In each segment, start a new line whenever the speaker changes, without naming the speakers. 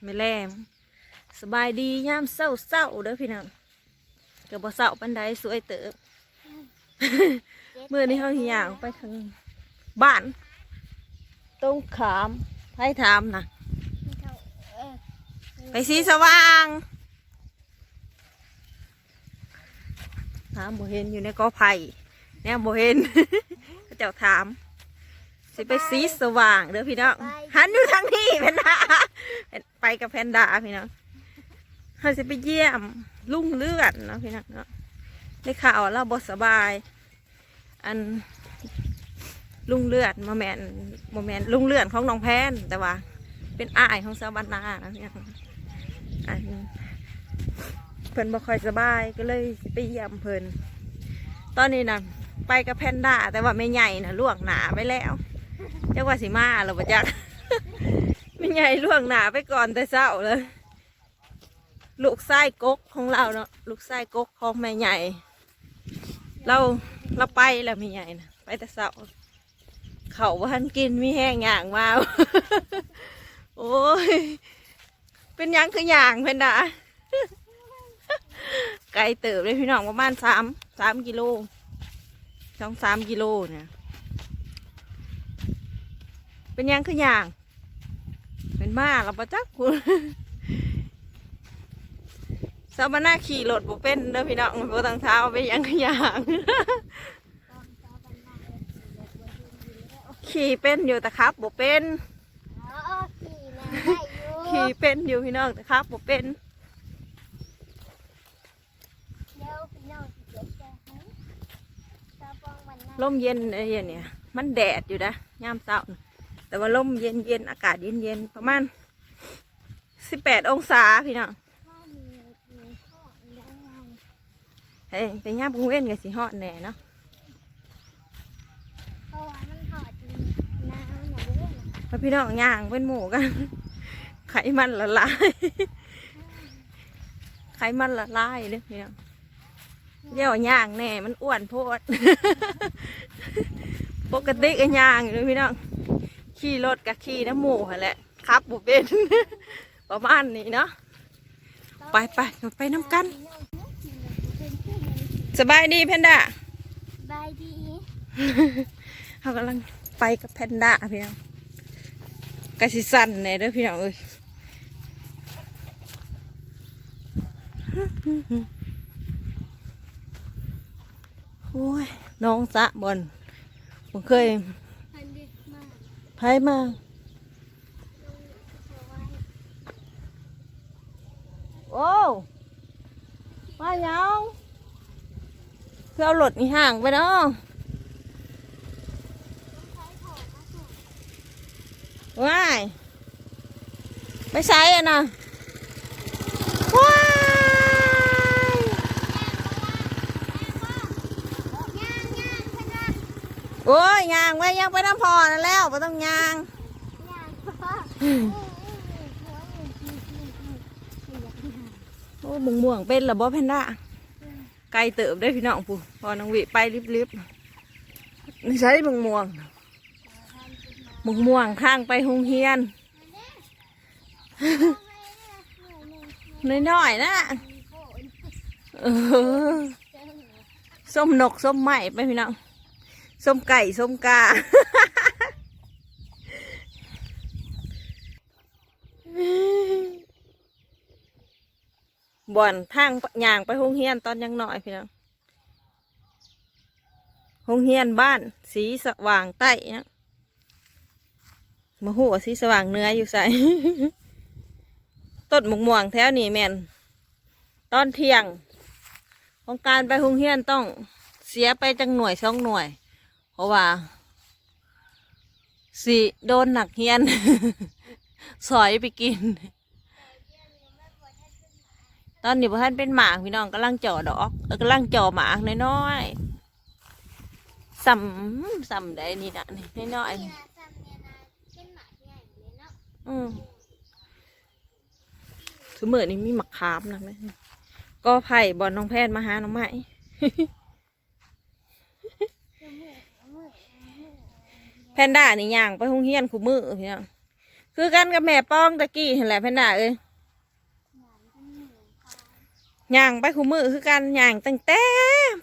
ไม่แลมสบายดียามเศร้าเศร้าเด้อพี่น้องกับบ่เศร้าปันใดสวยเติบ เมื่อนี้เขาหิย่างไปทางบ้านตรงขามให้ถามนะไปสีสว่างถามบ่เห็นอยู่ในกอไผ่เนี่ยบ่เห็น เจ้าถามสิไปสีสว่างเด้อพี่น้องหันอยู่ทางนี้แพนด้าไปกับแพนด้าพี่น้องเขาจะไปเยี่ยมลุงเลือดเนาะพี่น้องเนาะได้ข่าวเราบ่สบายอันลุงเลือดโมแมนลุงเลือดของน้องแพนแต่ว่าเป็นอ้ายของสาวบ้านนานะพี่น้องอันเพิ่นบ่ค่อยสบายก็เลยไปเยี่ยมเพิ่นตอนนี้นะไปกับแพนด้าแต่ว่าไม่ใหญ่นะล่วงหนาไปแล้วจักว่าสิมาหรือบ่จัก ไม่ใหญ่ล่วงหนาไปก่อนแต่เช้าเลยลูกไส้กกของเราเนาะลูกไส้กกของแม่ใหญ่เราไปแล้วไม่ใหญ่นะไปแต่เช้าเขาว่าทันกินมีแห้งอย่างมา โอ้ยเป็นยังคืออย่างเพื่อนด่า ไกลเติบเลยพี่น้องประมาณ3 กิโล2-3 กิโลเนี่ยเป็นยังคืออย่างเป็นมาเราประจักคุณ สาวบ้านนาขี่รถบ่เป็นเด้อพี่น้องบ่ตั้งเท้าไปยังคืออย่าง ขี่เป็นอยู่แต่ครับบ่เป็นขี่เป็นอยู่พี่น้องแต่ครับบ่เป็นลมเย็นไอ้เนี่ยมันแดดอยู่นะยามเช้าแต่ว่าลมเย็นอากาศเย็นประมาณ18 องศาพี่น้องเฮ้ยเป็นยามกลางเว้นกับสิฮอดแน่เนาะพอพี่น้องย่างเป็นหมูกัน ไขมันละลาย ไขมันละลายเลยพี่น้องเดี๋ยวย่างแน่มันอ้วนโพด ปกติก็ย่างอยู่พี่น้องขี่รถกับขี่น้ำหมูแหละครับบุเป็น ประมาณนี้เนาะไปน้ำกันสบายดีแพนด้าสบายดี เขากำลังไปกับแพนด้าพี่น้องกระสิสั่นแน่เด้อพี่น้องเอ้ยโอ้ยน้องสะบนผมเคยไพ่มาโอ้มาหยังเพื่อเอารถนี่ห่างไปเนาะว้ายไปใช้อ่ะนะว้ายโอ้ยยางไว้ยังไปน้ำพอนั่นแล้วไม่ต้องยางโอ้บุงม่วงเป็นหรอบ่แพนด้าไกลเติบได้พี่น้องผู้พอน้องวิไปรีบๆนี่ใช้บุงม่วงข้างไปโรงเรียน น้อยๆนะส้มนกส้มไหมไปพี่น้องส้มไก่ส้มกา บ่อนทางย่างไปโรงเรียนตอนยังน้อยพี่น้องโรงเรียนบ้านสีสว่างใต้นะมาหัวสีสว่างเนื้ออยู่ใส่ ต้นหมกม่วงแถวนี้แม่นตอนเที่ยงของการไปโรงเรียนต้องเสียไปจังหน่วย2 หน่วย เพราะว่าสิโดนหนักเฮียน สอยไปกิน ตอนนี้พ่อท่านเป็นหมากพี่น้องกำลังจ่อดอกกำลังจ่อหมากน้อยๆซ้ำได้นี่นะนี่น้อยๆสมมตินี่มีหมักขามนะแม่ก็ไผ่บอลน้องแพทย์มาหาน้องไม้ แพนด้านี่ย่างไปโรงเรียนคู่มือพี่น้อง คือกันกับแม่ป้องตะกี้เห็นแหละแพนด้าเอ้ยย่างไปคู่มือคือกันย่างตั้งแต่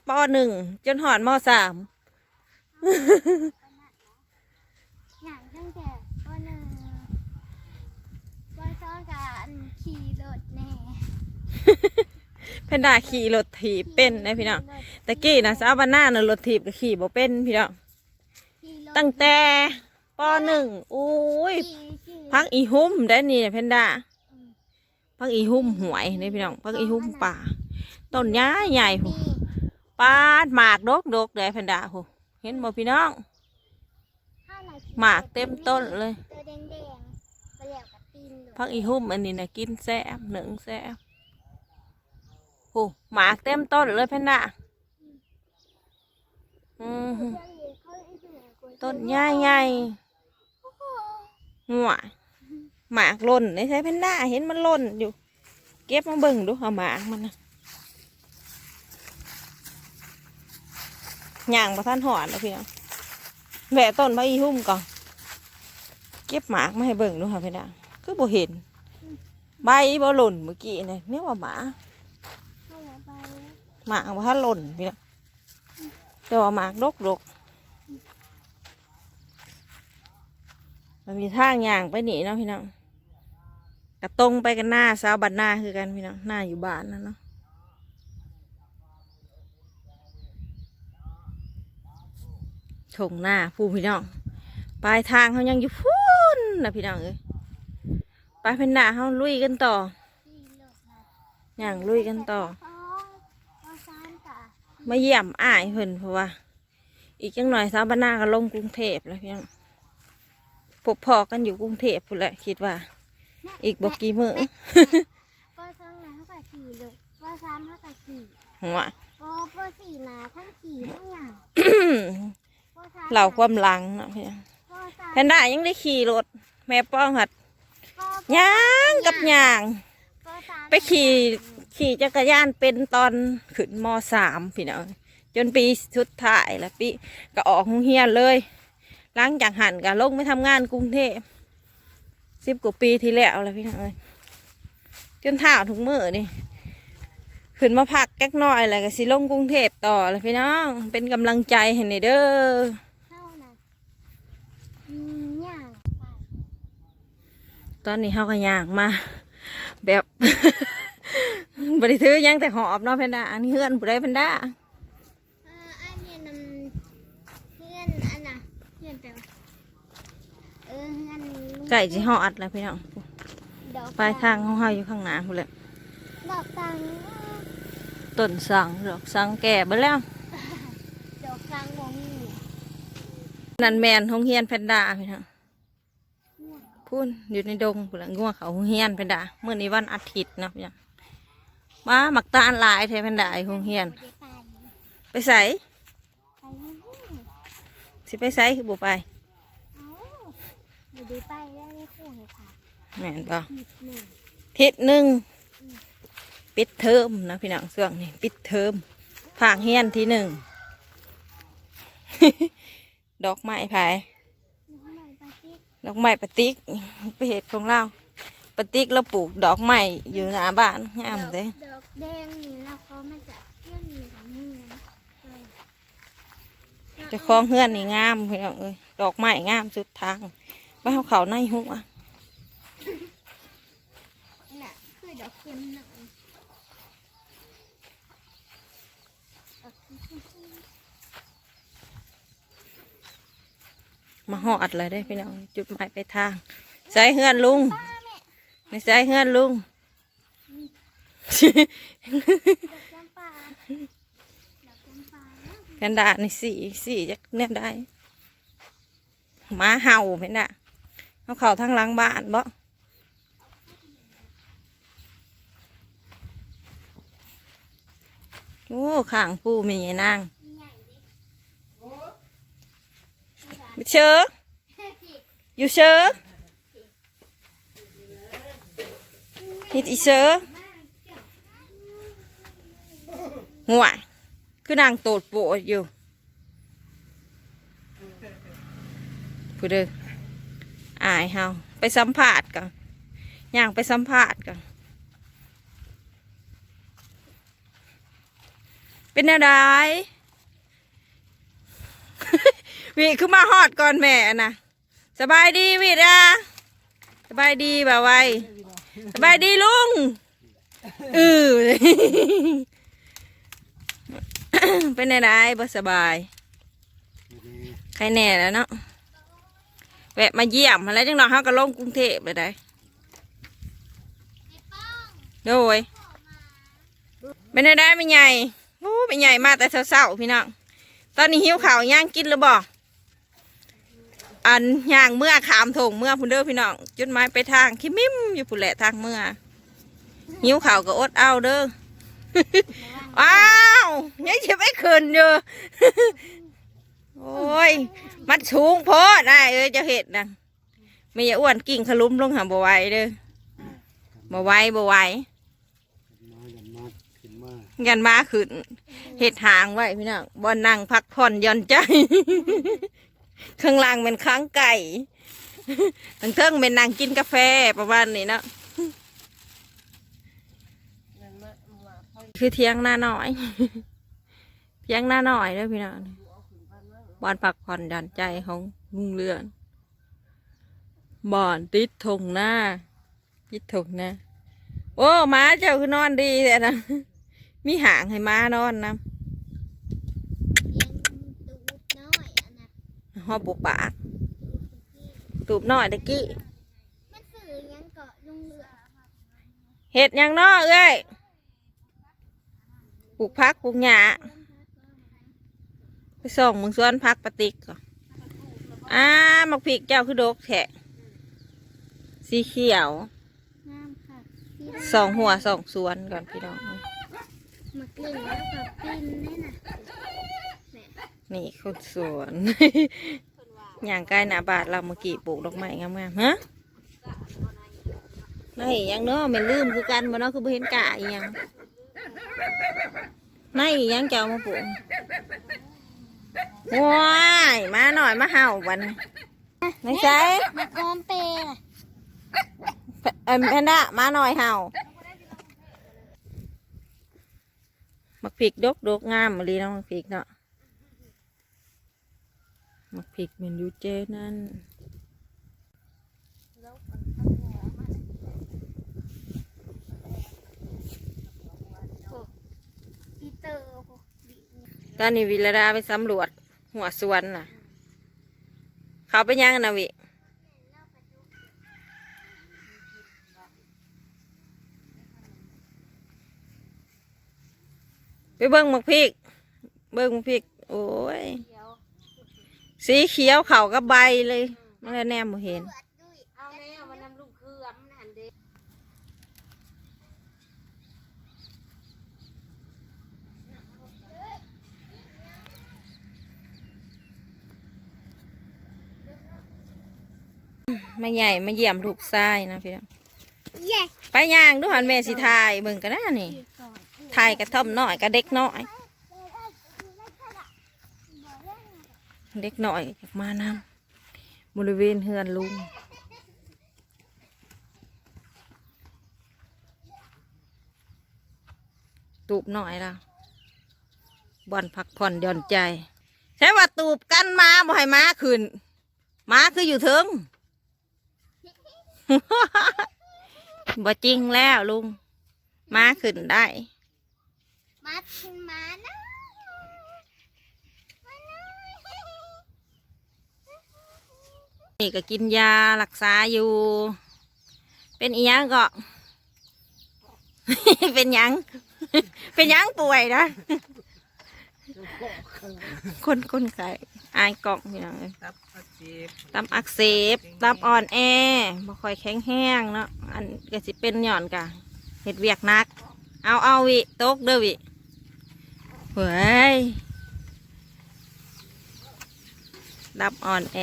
ปหนึ่งจนหอดมสาม
อย่างตั้งแต่วันหนึ่งวันซ้อนกับขี่รถแน่
แพนด้าขี่รถถีบเป็นนะพี่น้องตะกี้นะสาวบ้านหน้าน่ะรถถีบกับขี่บ่เป็นพี่น้อง
ขี่รถ
ตั้งแต่ปหนึ่งอุ้ย
ขี่
พักอีหุ่มได้นี่แพนด้าพักอีหุ่มหวยนี่พี่น้องพักอีหุ่มป่าต้นย้ายใหญ่หูปาดหมากดกได้แพนด้าหูเห็นบ่พี่น้องหมากเต็มต้นเลย
ตัวแดงๆไปแล้วกับตีนเลย
พักอีหุ่มอันนี้นะกินแซ่บหนึ่งแซ่บหูหมากเต็มต้นเลยแพนด้าต้นใหญ่ใหญ่หัวหมากหล่นในใช้แพนด้าเห็นมันหล่นอยู่ เก็บมาเบิ่งดูเอาหมากมันนะย่างประท่านหอนนะพี่น้องแหวะต้นใบอีหุ่มก่อนเก็บหมากมาให้เบิ่งดูค่ะพี่น้องคือบ่เห็นใบบ่หล่นเมื่อกี้เนี่ยเนี่ยว่าหมาหมากว่าถ้าหล่นพี่น้องแต่ว่าหมากดกมันมีทางย่างไปหนีเนาะพี่น้องกระตรงไปกันหน้าสาวบัดหน้าคือกันพี่น้องหน้าอยู่บ้านนะเนาะชงหน้าผู้พี่น้องปลายทางเขายังอยู่พูนนะพี่น้องเอ้ยไปเป็นหน้าเขาลุยกันต่อย่างลุยกันต่อมาเยี่ยมอ้ายเพิ่นเพราะว่า อีกจังหน่อยสาวบ้านนาก็ลงกรุงเทพแล้วพี่น้องพบพอกันอยู่กรุงเทพพุ่นแหละคิดว่า อีกบอกกี่มื้อ
ก็ซ้อนนะเท่ากับขี่เลยก็ซ้ำเท่ากับขี่
หัว
ก็สี่มาทั้งขี่ทั้งอย่าง
เหล่าความหลังเนาะพี่น้องแพนด้ายังได้ขี่รถแม่ป้องหัดย่างกับย่าง ไปขี่จักรยานเป็นตอนขึ้นม.3พี่น้องจนปีสุดท้ายแล้วปีก็ออกโรงเรียนเลยหลังจากหันก็ลงไปทำงานกรุงเทพ10 กว่าปีที่แล้วแล้วพี่น้องเอ้ยจนเท่าทุกมื้อนี่ขึ้นมาพักแก๊กน้อยแล้วก็สิลงกรุงเทพต่อแล้วพี่น้องเป็นกำลังใจให้ในเด้อ
เท่านั้นอย่าง
ตอนนี้เขาก็ย่างมาแบบ บริถือยังแต่หอบเนาะแพนด้าอันนี้เฮือนผู้ใดแพนด้า
อันนี้นำเพื่อนอันน่ะเพื่อนไปว่าเพื่อน
ไก่จีห่ออัดแล้วพี่น้อง
ดอก
ปลายทางของเขาอยู่ข้างหน้าพุ่นแหละ
ดอกตัง
ต้นสังดอกสังแก่เบิดแล้ว
ดอกตังมองมี
นันแมนของเฮียนแพนด้าพี่น้องพูนอยู่ในดงพุ่นละงัวเขาของเฮียนแพนด้าเมื่อนี้วันอาทิตย์เนาะพี่น้องมาหมักตาลลายแทแพนด้าของเฮียน ไปใส่สิไปใส่คือบุไป
เดี๋ยวไปได้ไม่คู่เลยค่ะ
แม่นป่ะ
นิดหนึ่ง
ทิศหนึ่งปิดเทอมนะพี่น้องช่วงนี้ปิดเทอมผางเฮียนที่หนึ่ง ดอกไม้ไผ่ ดอกไม้ปะติ๊กไปเห็ดของเราปะติ๊กเราปลูกดอกไม้อยู่หน้าบ้านงามเลย
ดอกแดงนี่แล้วเขามาจากเพื่อนมีของมือนะ
เจะคล้าของเฮือนนี่งามพี่น้องเอ้ยดอกไม้งามสุดทางไปเอาเขาในหัว
น่ะคือดอกเข็มหนึ่ง
มาหอดเลยได้พี่น้องจุดหมายไปลายทางใส่เฮือนลุงไม่ใส่เฮือนลุง
ดอกจำปาดอกจำปา
แพนด้านี่สี่จะเนี่ยได้หมาเห่าแพนด้าเอาเขาทางหลังบ้านบ่โอ้ข้างปูมีไงนางไม่เชื่ออยู่เชื่อฮิตอีเชื่อหัวคือนางโตดโปดอยู่ผู้เด้ออายเฮา ไปสัมภาษณ์กันย่างไปสัมภาษณ์กันเป็นอะไร วิคือมาฮอดก่อนแม่นะสบายดีวิดาสบายดีบ่าวไวสบายดีลุงเป็นอะไรบ่สบายใครแน่แล้วเนาะแวะมาเยี่ยมอะไรจังหน่อยเขาก็ลงกรุงเทพเลยได้โดยเป็นอะไรไม่ใหญ่โอ้ไม่ใหญ่มาแต่เช้าๆพี่น้องตอนนี้หิวข่าวย่างกินหรือบ่อันย่างเมื่อขามถงเมื่อพุ่นเด้อพี่น้องจุดไม้ไปทางคิมิมอยู่พุ่นแหละทางเมื่อหิวข่าวก็อดเอาเด้อ อ้าวยังจะไม่ขึ้นอยู่ โอ้ยมันสูงโพดได้จะเห็ดนะไม่อย่าอ้วนกิ่งขลุ่มลงหาบ่ไหวเด้อบ่ไหวยันมาขึ้นเห็ดหางไว้พี่น้องบอนนั่งพักผ่อนหย่อนใจ ข้างล่างเป็นค้างไก่ทั้งเทิงเป็นนั่งกินกาแฟประมาณนี้เนาะคือเที่ยงหน้าหน่อย เที่ยงหน้าหน่อยเด้อพี่น้องบอนพักผ่อนหย่อนใจของลุงเรือนบ่อนติดธงหน้าโอ้ม้าเจ้าคือนอนดีแต่นะมีหางให้ม้านอนนะหอบปุปากตูบน้อยตะกี้เห็ดยังน้อเอ้ยปลูกพักปลูกหญ้าไปส่งมึงสวนพักปฏิกก่อนมักพริกเจ้าคือดกแฉะสีเขียว2 หัว2 สวนก่อนพี่น้อง
มาเกลี่ยแล้วกับปิ้นนี่นะ
นี่คนสวน อย่างใกล้หน้าบาทเราเมื่อกี้ปลูกดอกไม้งามๆฮะนี่ยังเนาะไม่ลืมคือกันบ่เนาะคือบ่เห็นกะอีหยังนี่ยังเจ้ามาปลูกว้ายมาหน่อยมาเห่าวันไม่ใช่
มาพร้อมเปย์
แพนด้ามาหน่อยเห่ามักพริกดกงามมาลีน้องมักพริกเนาะมักพริกมันอยู่เจนั่นตอนนี้วิลดาไปสำรวจหัวสวนน่ะเขาไปย่างนะวิไปเบิ้งมักพริกโอ้ยสีเขียวเข่ากับใบเลยไม่ได้แนมบ่เห็นมาใหญ่มาเยี่ยมลูกชายนะพี่น้องไปย่างดูหันแม่สิทายเบิ่งกันนะนี่ทายกระท่อมน้อยกระเด็กน้อยเด็กหน่อยอยากมานำบริเวณเฮือนลุงตูบหน่อยละบ่อนพักผ่อนหย่อนใจใช่ว่าตูบกันมาบ่ให้ม้าขึ้นม้าคืออยู่ถึง บ่จริงแล้วลุงม้าขึ้นได้
ม้าขึ้นม้านะ
นี่ก็กินยารักษาอยู่เป็นอีหยังก็ เป็นหยังป่วยนะ คนไข้อายกล่องอย่างตับอักเสบตับอ่อนแอบ่ค่อยแข็งแห้งเนาะอันก็สิเป็นหย่อนกะเห็ดเวียกนักเอาวิตกเด้อวิเฮ้ยตับอ่อนแอ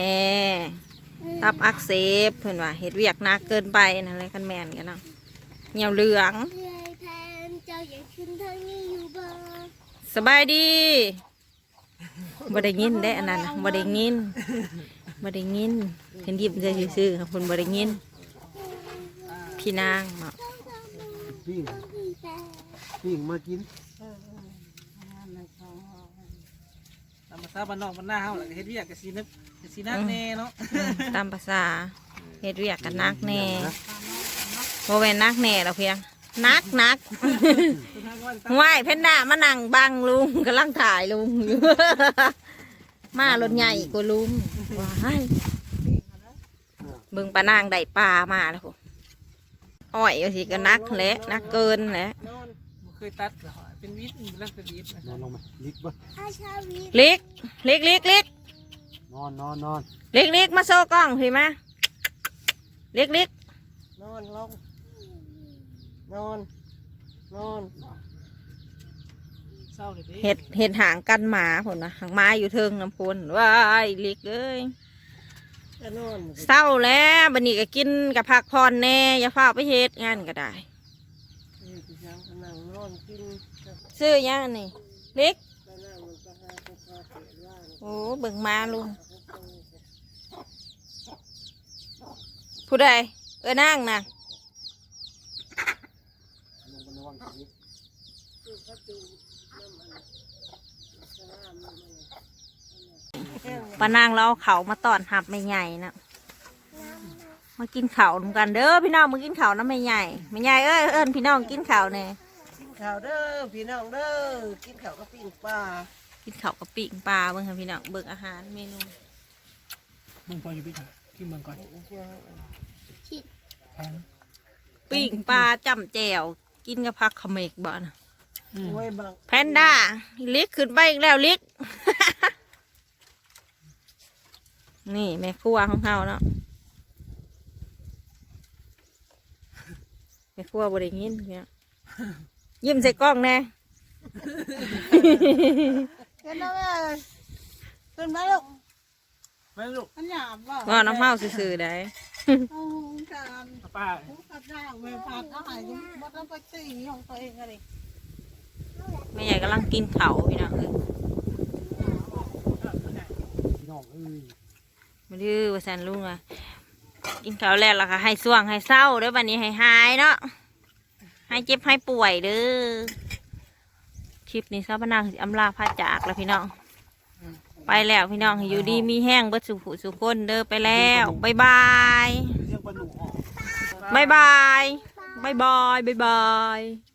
ตับอักเสบเพิ่นว่าเห็ดเวียกนักเกินไปนั่นแหละคันแม่นกันเนาะเหนียวเหลืองสบายดีบ่ได้ยินได้อันนั้นบ่ได้ยินเห็นยิบใจซื่อๆคนบ่ได้ยิน พี่นางเนาะ
ปิ้งปิ้งมากิน
ตามภาษาบ้านนอกบ้านหน้าเฮาแหละเฮ็ดเวียกก็สินึกก็สินักแน่เนาะ
ตามภาษาเฮ็ดเวียกกันนักแน่บ่แม่นนักแน่หรอกเพียงนักห้วยเพนด้ามานั่งบังลุงกำลังถ่ายลุงอยู่ มารถใหญ่กว่าลุงว้ายเบิ่งปลานางได้ปลามาแล้วผมอ้อยก็สิก็นักแหละนักเกินแหละ
นอนบ่เคยตัดเหรอเป็นวิทย์ลักษณะวิทย์
นอนลงมาลิกบ่
อาชาวี
เล็ก
นอนนอนนอน
เล็กมาโซ่กล้องพี่มาเล็ก
นอนลงนอนเศร้าเลย
เห็ดหางกันหมาผมนะหางไม้อยู่เทิงน้ำพนว้ายเล็กเอ้ย
จะนอน
เศร้าแล้วบันนี้ก็กินกับผักพรแน่อย่าเฝ้าไปเฮ็ดงานก็ได้
ยังนั่งนอนกิน
ซื้อยังนี่เล็กโอ้เบิ่งมาลุงผู้ใดนั่งนะปานางเราเอาเขามาตอนหับไม่ใหญ่นะมากินข้าวกันเด้อพี่น้องมากินข้าวน้ำไม่ใหญ่ไม่ใหญ่เอิ้นพี่น้องกินข้าวเนี่ย
กินข้าวเด้อพี่น้องเด้อกินข้าวกับปิ้งปลา
กินข้าวกับปีกปลาเบิ่งค่ะพี่น้องเบิ่งอาหารเมนู
มึงพออยู่พี่ค่ะกินเมืองก่อน
ปีกปลาจ้ำแจ่วกินกับผักเขมกบ่นะ
ไว้บัง
แพนด้าลิกขึ้นไปอีกแล้วลิก นี่แม่ครัวของเขาเนาะแม่ครัวบริยินเนี่ยยิ้มใส่กล้องแน่
ขึ้นมาเลยขึ้นมาลูกมาลูกอันหยาบว่ะ
ว่าน้ำเมาซื่อๆได้
เอาการป้าขับย่างไม่ผ่านอาหารบ่ต้องไปตีของตัวเองอะไร
แม่ใหญ่กำลังกินเขาวพี่น้องเอ้ย
พี่น้องเอ้ย
มาดื้อว่าแซนลุงอ่ะกินข้าวแล้วล่ะค่ะให้ส่วงให้เศร้าเด้อบัดนี้ให้หายเนาะให้เจ็บให้ป่วยเด้อคลิปนี้ซาบนางสิอำลาพาจากแล้วพี่น้องไปแล้วพี่น้องให้อยู่ดีมีแห้งเบิดสุขสุขคนเด้อไปแล้วบ๊ายบาย
เรียกปลาหนูออก
บ๊ายบายบ๊ายบายบ๊ายบาย